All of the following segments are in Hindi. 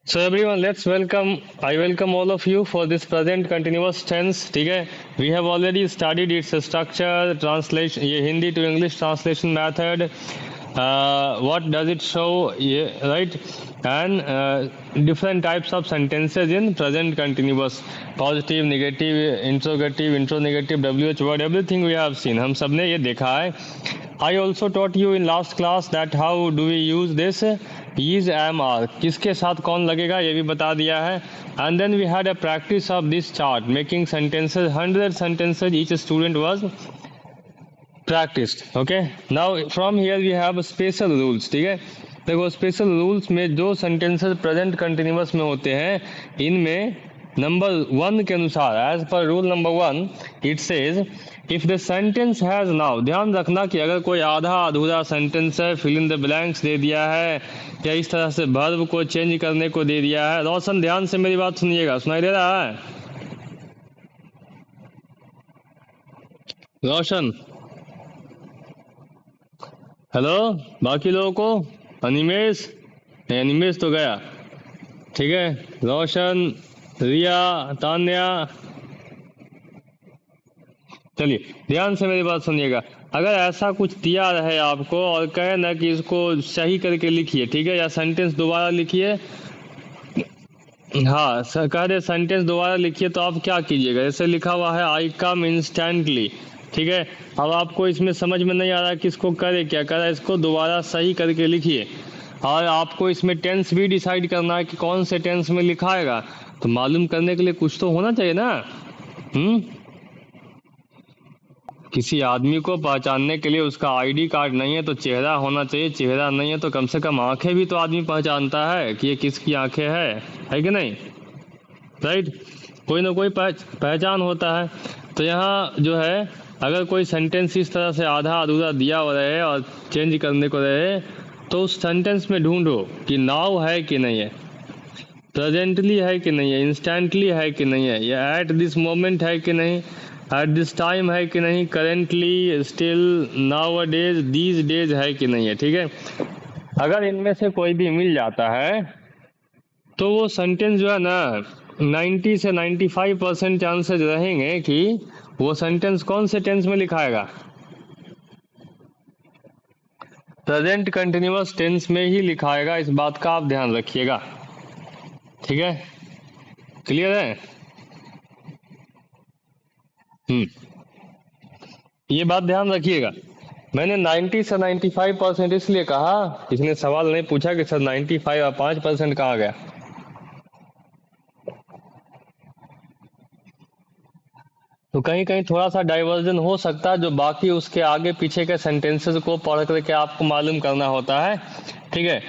So everyone, let's welcome. I welcome all of you for this present continuous tense. ठीक है? We have already studied its structure, translation, ये Hindi to English translation method. What does it show? Yeah, right? And different types of sentences in present continuous, positive, negative, interrogative, interrogative, WH word, everything we have seen. हम सबने ये देखा है. I also taught you in last class that how do we use this is am are किसके साथ कौन लगेगा ये भी बता दिया है. And then we had a practice of this chart making sentences, 100 sentences each student was practiced. Okay, now from here we have special rules. ठीक है, देखो स्पेशल रूल्स में जो सेंटेंसेस प्रेजेंट कंटिन्यूअस में होते हैं इनमें नंबर 1 के अनुसार as per rule number 1 it says if the sentence has now, ध्यान रखना कि अगर कोई आधा अधूरा सेंटेंस है, फिल इन द ब्लैंक्स दे दिया है या इस तरह से वर्ब को चेंज करने को दे दिया है. रोशन ध्यान से मेरी बात सुनिएगा, सुनाई दे रहा है रोशन? हेलो बाकी लोगों को, अनिमेश नहीं, अनिमेश तो गया. ठीक है, रोशन, रिया, तान्या, चलिए ध्यान से मेरी बात सुनिएगा. अगर ऐसा कुछ दिया रहे आपको और कहे ना कि इसको सही करके लिखिए, ठीक है, या सेंटेंस दोबारा लिखिए, हाँ कह दे सेंटेंस दोबारा लिखिए, तो आप क्या कीजिएगा? जैसे लिखा हुआ है आई कम इंस्टेंटली, ठीक है, अब आपको इसमें समझ में नहीं आ रहा कि इसको करे क्या करा, इसको दोबारा सही करके लिखिए. और आपको इसमें टेंस भी डिसाइड करना है कि कौन से टेंस में लिखाएगा, तो मालूम करने के लिए कुछ तो होना चाहिए ना. किसी आदमी को पहचानने के लिए उसका आईडी कार्ड नहीं है तो चेहरा होना चाहिए, चेहरा नहीं है तो कम से कम आंखें भी तो आदमी पहचानता है कि ये किसकी आंखें है कि नहीं? राइट, कोई ना कोई पहचान होता है. तो यहाँ जो है अगर कोई सेंटेंस इस तरह से आधा अधूरा दिया हुआ रहे और चेंज करने को रहे तो उस सेंटेंस में ढूंढो कि नाउ है कि नहीं है, प्रेजेंटली है कि नहीं है, इंस्टेंटली है कि नहीं है, या एट दिस मोमेंट है कि नहीं, एट दिस टाइम है कि नहीं, currently, still, now days, these days है कि नहीं है. ठीक है, अगर इनमें से कोई भी मिल जाता है तो वो सेंटेंस जो है ना 90 से 95% चांसेस रहेंगे कि वो सेंटेंस कौन से टेंस में लिखाएगा, प्रेजेंट कंटिन्यूअस टेंस में ही लिखाएगा. इस बात का आप ध्यान रखिएगा. ठीक है, क्लियर है? ये बात ध्यान रखिएगा. मैंने 90 से 95% इसलिए कहा, इसने सवाल नहीं पूछा कि सर 95 और 5% कहाँ गया. तो कहीं कहीं थोड़ा सा डाइवर्जन हो सकता है जो बाकी उसके आगे पीछे के सेंटेंसेस को पढ़ करके आपको मालूम करना होता है. ठीक है,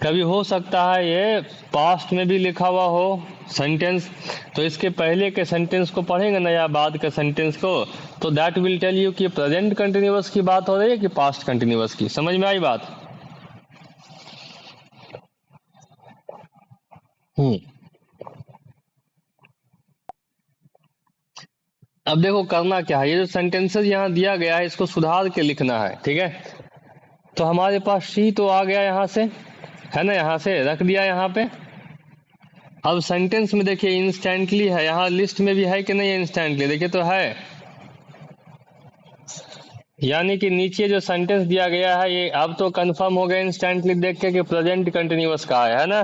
कभी हो सकता है ये पास्ट में भी लिखा हुआ हो सेंटेंस, तो इसके पहले के सेंटेंस को पढ़ेंगे ना या बाद के सेंटेंस को, तो दैट विल टेल यू कि प्रेजेंट कंटिन्यूअस की बात हो रही है कि पास्ट कंटिन्यूअस की. समझ में आई बात? अब देखो करना क्या है, ये जो सेंटेंसेस यहाँ दिया गया है इसको सुधार के लिखना है. ठीक है, तो हमारे पास शी तो आ गया यहाँ से, है ना, यहाँ से रख दिया यहाँ पे. अब सेंटेंस में देखिए इंस्टेंटली है, यहाँ लिस्ट में भी है कि नहीं है इंस्टेंटली, देखिए तो है. यानी कि नीचे जो सेंटेंस दिया गया है ये अब तो कंफर्म हो गया इंस्टेंटली देख के कि प्रेजेंट कंटिन्यूअस का है ना.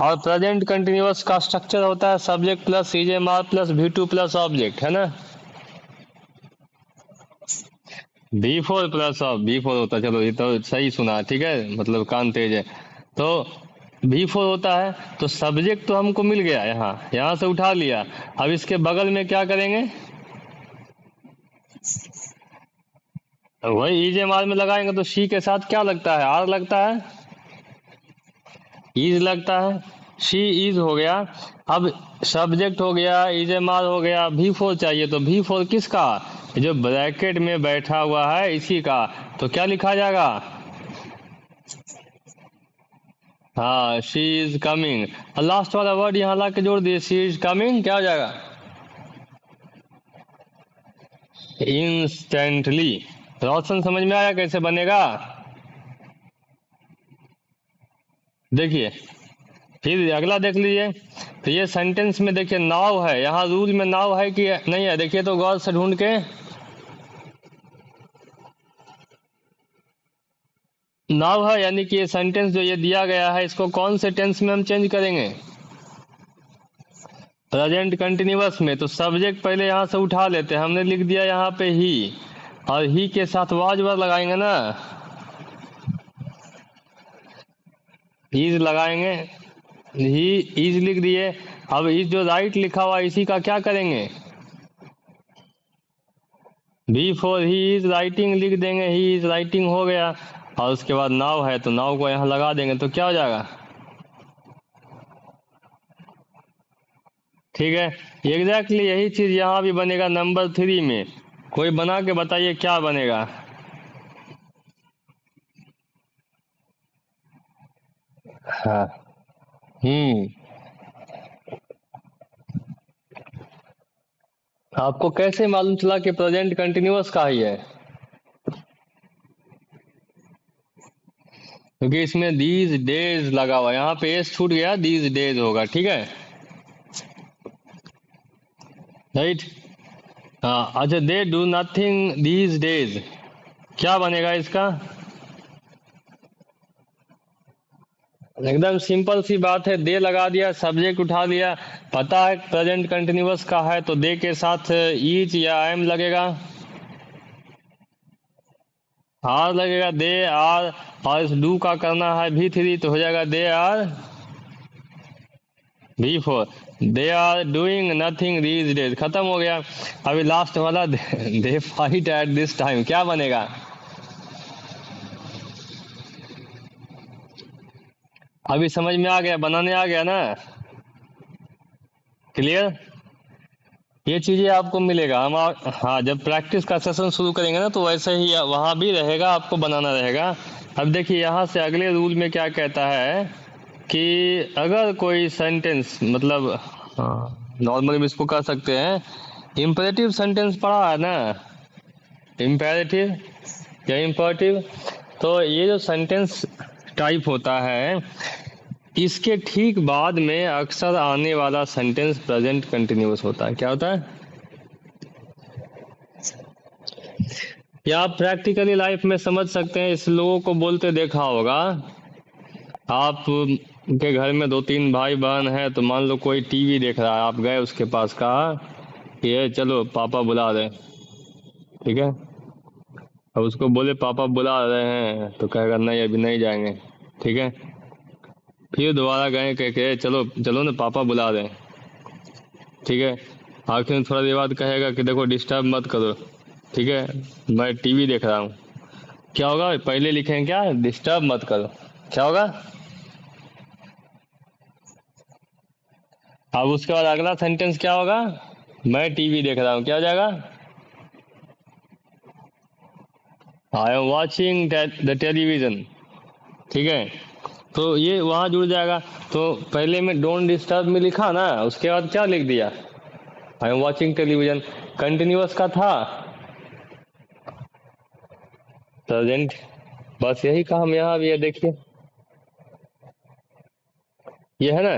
और प्रेजेंट कंटिन्यूअस का स्ट्रक्चर होता है subject plus CJMR plus V2 plus object, है ना. V4 प्लस V4 होता है, चलो ये तो सही सुना. ठीक है, मतलब कान तेज है. तो V4 होता है, तो सब्जेक्ट तो हमको मिल गया, यहाँ से उठा लिया. अब इसके बगल में क्या करेंगे, वही EJMR में लगाएंगे. तो शी के साथ क्या लगता है, आर लगता है, इज लगता है, शी इज हो गया. अब सब्जेक्ट हो गया, EJMR हो गया, V4 चाहिए, तो V4 किसका, जो ब्रैकेट में बैठा हुआ है इसी का. तो क्या लिखा जाएगा, हाँ शी इज कमिंग. लास्ट वाला वर्ड यहाँ ला के जोड़ दिए, शी इज कमिंग, क्या हो जाएगा, इंस्टेंटली. रोशन समझ में आया कैसे बनेगा? देखिए फिर अगला देख लीजिए। तो ये सेंटेंस में देखिए नाव है, यहाँ रूल में नाव है कि नहीं है, देखिए तो गौर से ढूंढ के। नाव है, यानी कि ये सेंटेंस जो ये दिया गया है इसको कौन से टेंस में हम चेंज करेंगे? प्रेजेंट कंटिन्यूअस में। तो सब्जेक्ट पहले यहाँ से उठा लेते हैं, हमने लिख दिया यहाँ पे ही, और ही के साथ वाज वर्ड लगाएंगे ना, इज लगाएंगे, ही इज लिख दिए। अब इज जो राइट लिखा हुआ इसी का क्या करेंगे? Before he is writing लिख देंगे, ही इज राइटिंग हो गया। और उसके बाद नाव है तो नाव को यहाँ लगा देंगे, तो क्या हो जाएगा? ठीक है, एग्जैक्टली यही चीज यहाँ भी बनेगा नंबर 3 में। कोई बना के बताइए क्या बनेगा? हाँ। हम्म। आपको कैसे मालूम चला कि प्रेजेंट कंटिन्यूअस का ही है? क्योंकि इसमें दीज डेज लगा हुआ है, यहाँ पे एस छूट गया, दीज डेज होगा। ठीक है, राइट। हाँ, अच्छा, they do nothing these days, क्या बनेगा इसका? एकदम सिंपल सी बात है, दे लगा दिया, सब्जेक्ट उठा लिया, पता है प्रेजेंट कंटिन्यूअस का है तो दे के साथ ईच या एम लगेगा, आर लगेगा, दे आर। और इस डू का करना है V3 तो हो जाएगा they are V4, they are doing nothing these days, खत्म हो गया। अभी लास्ट वाला they fight at this time, क्या बनेगा? अभी समझ में आ गया, बनाने आ गया ना? क्लियर? ये चीजें आपको मिलेगा, हाँ, जब प्रैक्टिस का सेशन शुरू करेंगे ना तो वैसे ही वहां भी रहेगा, आपको बनाना रहेगा। अब देखिए यहाँ से अगले रूल में क्या कहता है कि अगर कोई सेंटेंस, मतलब नॉर्मली भी इसको कर सकते हैं, इम्पेरेटिव सेंटेंस पढ़ा है ना, इम्पेरेटिव या इम्पेरेटिव, तो ये जो सेंटेंस टाइप होता है इसके ठीक बाद में अक्सर आने वाला सेंटेंस प्रेजेंट कंटिन्यूअस होता है। क्या होता है? या आप प्रैक्टिकली लाइफ में समझ सकते हैं, इस लोगों को बोलते देखा होगा। आप के घर में 2-3 भाई बहन है, तो मान लो कोई टीवी देख रहा है, आप गए उसके पास, कहा कि ये चलो पापा बुला रहे, ठीक है। अब उसको बोले पापा बुला रहे हैं, तो कहेगा नहीं अभी नहीं जाएंगे, ठीक है। फिर दोबारा गए, कह के चलो चलो ना पापा बुला रहे हैं, ठीक है। आखिर में थोड़ा देर बाद कहेगा कि देखो डिस्टर्ब मत करो, ठीक है, मैं टीवी देख रहा हूँ। क्या होगा? पहले लिखेंगे क्या? डिस्टर्ब मत करो। क्या होगा? अब उसके बाद अगला सेंटेंस क्या होगा? मैं टीवी देख रहा हूँ, क्या हो जाएगा? I am watching the television, ठीक है। तो ये वहां जुड़ जाएगा। तो पहले में डोंट डिस्टर्ब में लिखा ना, उसके बाद क्या लिख दिया? I am watching television, continuous का था, प्रेजेंट। बस यही काम यहाँ भी है, देखिए ये है ना।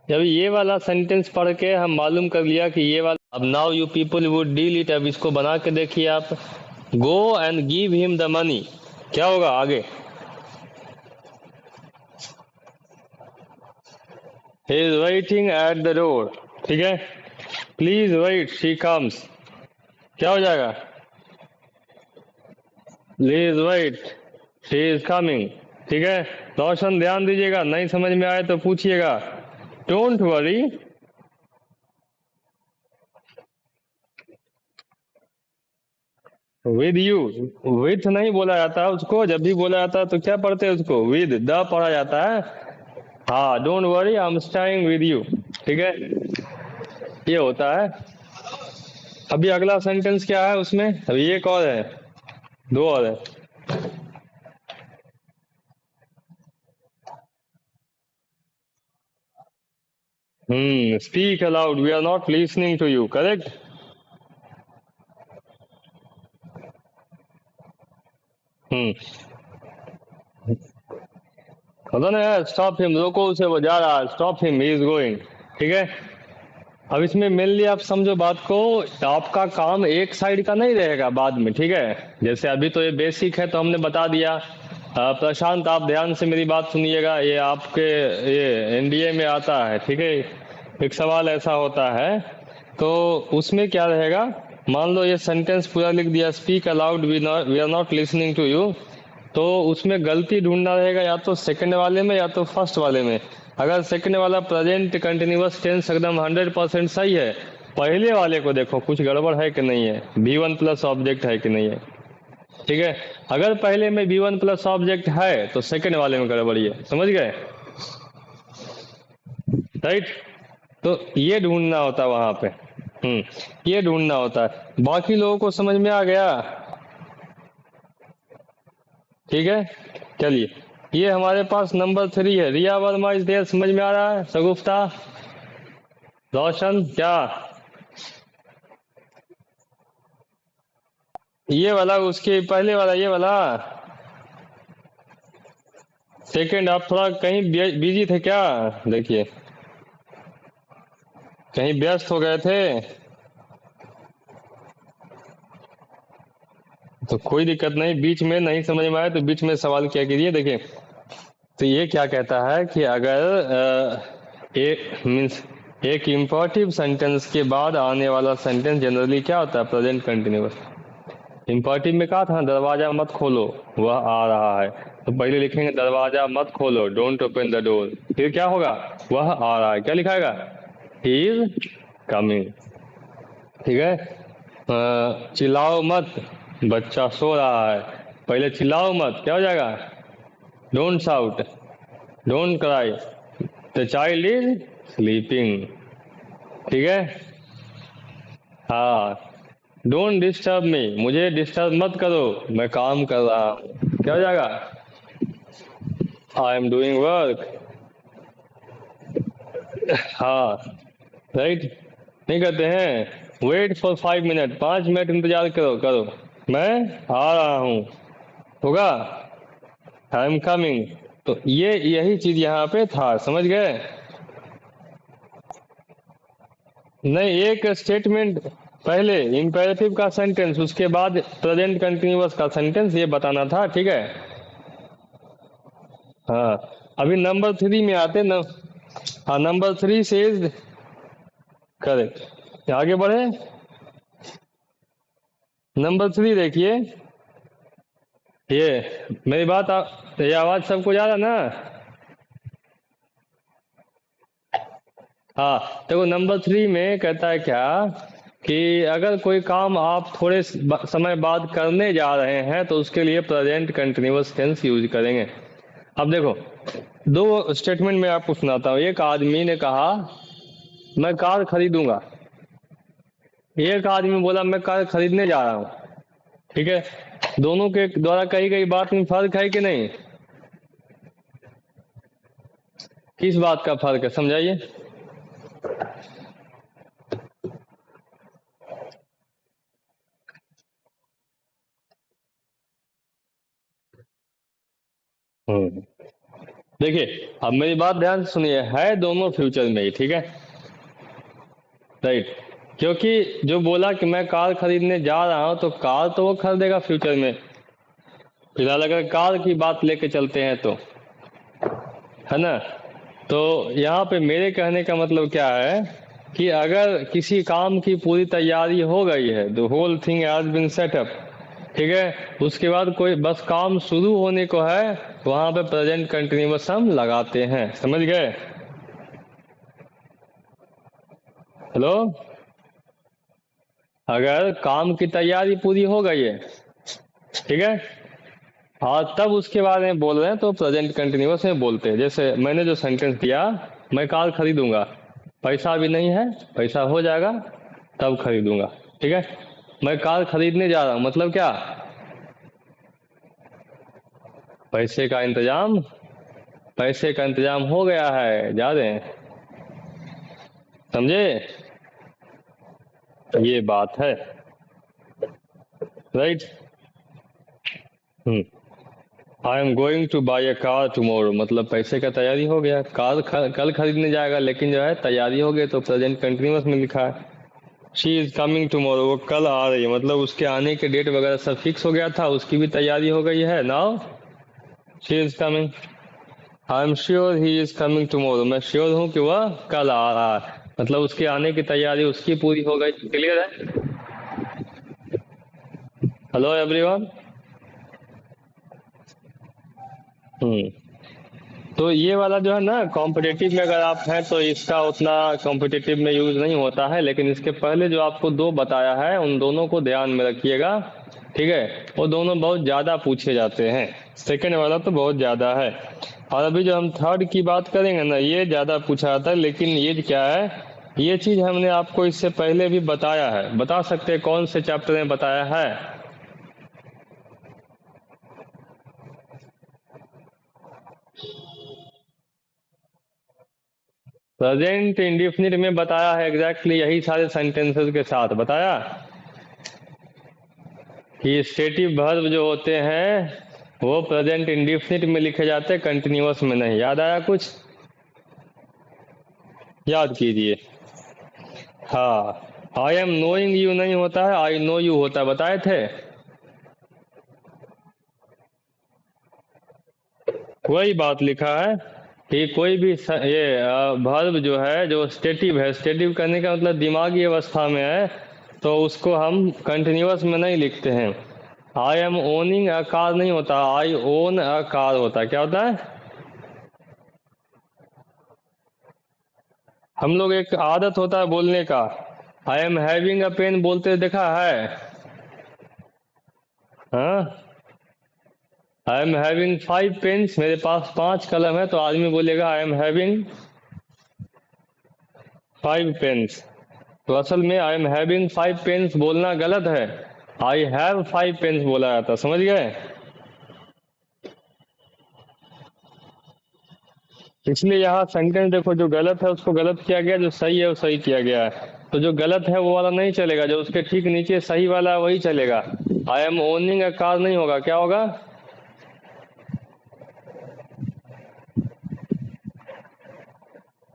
जब ये वाला सेंटेंस पढ़ के हम मालूम कर लिया कि ये वाला, अब now you people would deal it, अब इसको बना के देखिए आप। Go and give him the money, क्या होगा आगे? He is waiting at the door, ठीक है। प्लीज वेट शी कम्स, क्या हो जाएगा? Please wait she is coming, ठीक है। रोशन ध्यान दीजिएगा, नहीं समझ में आए तो पूछिएगा। Don't worry, with you, with नहीं बोला जाता है उसको, जब भी बोला जाता है तो क्या पढ़ते हैं उसको? विद द पढ़ा जाता है। हाँ, don't worry I am staying with you, ठीक है, ये होता है। अभी अगला सेंटेंस क्या है उसमें? अभी एक और है, दो और है। Speak aloud, we are not listening to you, correct. Hmm. होता ना यार, स्टॉप हिम, रोको उसे, वो जा रहा है, stop him, he is going. ठीक है। अब इसमें मेनली आप समझो बात को, आपका काम एक साइड का नहीं रहेगा बाद में। ठीक है, जैसे अभी तो ये बेसिक है तो हमने बता दिया। प्रशांत आप ध्यान से मेरी बात सुनिएगा, ये आपके ये एनडीए में आता है। ठीक है, एक सवाल ऐसा होता है, तो उसमें क्या रहेगा, मान लो ये सेंटेंस पूरा लिख दिया, speak aloud, we are not listening to you, तो उसमें गलती ढूंढना रहेगा या तो सेकंड वाले में या तो फर्स्ट वाले में। अगर सेकंड वाला प्रेजेंट कंटिन्यूअस टेंस एकदम 100% सही है, पहले वाले को देखो कुछ गड़बड़ है कि नहीं है, V1 प्लस ऑब्जेक्ट है कि नहीं है। ठीक है, अगर पहले में V1 प्लस ऑब्जेक्ट है तो सेकंड वाले में गड़बड़ी है, समझ गए? राइट, तो ये ढूंढना होता है वहां पे। ये ढूंढना होता है, बाकी लोगों को समझ में आ गया? ठीक है, चलिए, ये हमारे पास नंबर 3 है। रिया वर्मा इज देयर, समझ में आ रहा है? शगुफ्ता, रोशन, क्या ये वाला, उसके पहले वाला, ये वाला सेकंड, आप थोड़ा कहीं बिजी थे क्या? देखिए, कहीं व्यस्त हो गए थे तो कोई दिक्कत नहीं, बीच में नहीं समझ में आए तो बीच में सवाल किया कीजिए। देखिए, तो ये क्या कहता है कि अगर एक मीन्स एक इम्पॉर्टिव सेंटेंस के बाद आने वाला सेंटेंस जनरली क्या होता है, प्रेजेंट कंटिन्यूअस। इम्पॉर्टिव में कहा था ना, दरवाजा मत खोलो, वह आ रहा है, तो पहले लिखेंगे दरवाजा मत खोलो, डोंट ओपन द डोर। फिर क्या होगा, वह आ रहा है, क्या लिखाएगा, ही इज कमिंग। ठीक है, चिल्लाओ मत, बच्चा सो रहा है, पहले चिल्लाओ मत, क्या हो जाएगा, don't shout, don't cry, the child is sleeping. ठीक है, हाँ, डोंट डिस्टर्ब मी, मुझे डिस्टर्ब मत करो, मैं काम कर रहा हूँ, क्या हो जाएगा, आई एम डूइंग वर्क। हाँ, राइट, नहीं कहते हैं वेट फॉर 5 मिनट, 5 मिनट इंतजार करो करो, मैं आ रहा हूँ, होगा, आई एम कमिंग। तो ये यही चीज यहाँ पे था, समझ गए? नहीं, एक स्टेटमेंट पहले इम्पेरेटिव का सेंटेंस, उसके बाद प्रेजेंट कंटिन्यूअस का सेंटेंस, ये बताना था। ठीक है, हाँ, अभी नंबर 3 में आते न। हाँ, नंबर 3 से करेक्ट, आगे बढ़े। नंबर 3 देखिए, ये मेरी बात ये आवाज सबको जा रहा ना? हाँ, देखो नंबर 3 में कहता है क्या, कि अगर कोई काम आप थोड़े समय बाद करने जा रहे हैं तो उसके लिए प्रेजेंट कंटिन्यूअस टेंस यूज करेंगे। अब देखो, दो स्टेटमेंट में आपको सुनाता हूँ। एक आदमी ने कहा मैं कार खरीदूंगा, एक आदमी बोला मैं कार खरीदने जा रहा हूँ। ठीक है, दोनों के द्वारा कही गई बात में फर्क है कि नहीं? किस बात का फर्क है, समझाइए। हम्म, देखिए, अब मेरी बात ध्यान से सुनिए, है दोनों फ्यूचर में ही। ठीक है, राइट, क्योंकि जो बोला कि मैं कार खरीदने जा रहा हूं, तो कार तो वो खरीदेगा फ्यूचर में। फिलहाल अगर कार की बात लेके चलते हैं तो, है ना, तो यहाँ पे मेरे कहने का मतलब क्या है, कि अगर किसी काम की पूरी तैयारी हो गई है, the whole thing has been set up, ठीक है, उसके बाद कोई बस काम शुरू होने को है, वहां पे प्रेजेंट कंटिन्यूअस हम लगाते हैं, समझ गए? हेलो, अगर काम की तैयारी पूरी हो गई है, ठीक है, हाँ, तब उसके बारे में बोल रहे हैं तो प्रेजेंट कंटिन्यूअस में बोलते हैं। जैसे मैंने जो सेंटेंस दिया, मैं कार खरीदूंगा, पैसा भी नहीं है, पैसा हो जाएगा तब खरीदूंगा। ठीक है, मैं कार खरीदने जा रहा हूँ, मतलब क्या, पैसे का इंतजाम, पैसे का इंतजाम हो गया है, जा रहे हैं, समझे? ये बात है, right. Hmm, I am going two by a car tomorrow, मतलब पैसे का तैयारी हो गया, कार कल खरीदने जाएगा, लेकिन जो है तैयारी हो गई, तो प्रेजेंट कंटिन्यूअस में लिखा है। शी इज कमिंग टुमारो, वो कल आ रही है, मतलब उसके आने के डेट वगैरह सब फिक्स हो गया था, उसकी भी तैयारी हो गई है। Now she is coming, I am sure he is coming tomorrow, मैं श्योर हूँ कि वह कल आ रहा है, मतलब उसके आने की तैयारी उसकी पूरी हो गई। क्लियर है? Hello everyone. हम्म। तो ये वाला जो है ना कॉम्पिटिटिव में अगर आप हैं तो इसका उतना कॉम्पिटिटिव में यूज नहीं होता है, लेकिन इसके पहले जो आपको दो बताया है उन दोनों को ध्यान में रखिएगा। ठीक है, वो दोनों बहुत ज्यादा पूछे जाते हैं, सेकंड वाला तो बहुत ज्यादा है। और अभी जो हम थर्ड की बात करेंगे ना, ये ज्यादा पूछा जाता है, लेकिन ये क्या है, ये चीज हमने आपको इससे पहले भी बताया है। बता सकते हैं कौन से चैप्टर में बताया है? प्रेजेंट इंडिफिनिट में बताया है, एग्जैक्टली यही सारे सेंटेंसेस के साथ बताया कि स्टेटिव वर्ब जो होते हैं वो प्रेजेंट इंडिफिनिट में लिखे जाते हैं, कंटिन्यूअस में नहीं। याद आया कुछ? याद कीजिए। हाँ, आई एम नोइंग यू नहीं होता है, आई नो यू होता है, बताए थे। वही बात लिखा है कि कोई भी ये वर्ब जो है जो स्टेटिव है, स्टेटिव करने का मतलब दिमागी अवस्था में है, तो उसको हम कंटिन्यूअस में नहीं लिखते हैं। आई एम ओनिंग अ कार नहीं होता, आई ओन अ कार होता है। क्या होता है? हम लोग एक आदत होता है बोलने का, I am having a pain बोलते देखा है? हाँ, आई एम हैविंग 5 पेन्स, मेरे पास 5 कलम है, तो आदमी बोलेगा आई एम हैविंग 5 पेन्स। तो असल में आई एम हैविंग 5 पेन्स बोलना गलत है, आई हैव 5 पेन्स बोला जाता। समझ गए? इसलिए यहाँ सेंटेंस देखो, जो गलत है उसको गलत किया गया, जो सही है वो सही किया गया है। तो जो गलत है वो वाला नहीं चलेगा, जो उसके ठीक नीचे सही वाला है वही चलेगा। I am owning a car नहीं होगा, क्या होगा?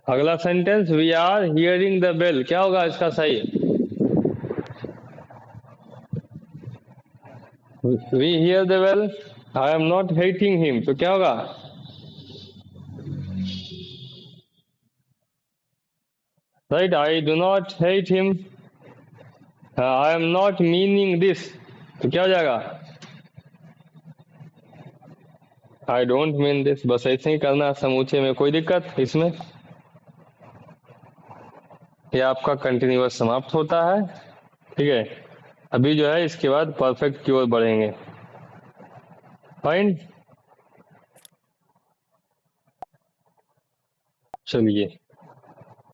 अगला sentence, we are hearing the bell, क्या होगा इसका सही? We hear the bell, I am not hating him, तो क्या होगा? Right, I do not hate him, I am not meaning this, तो क्या हो जाएगा? I don't mean this. बस ऐसे ही करना है समूचे में, कोई दिक्कत इसमें? ये आपका कंटिन्यूअस समाप्त होता है। ठीक है, अभी जो है इसके बाद परफेक्ट की ओर बढ़ेंगे। फाइन, चलिए।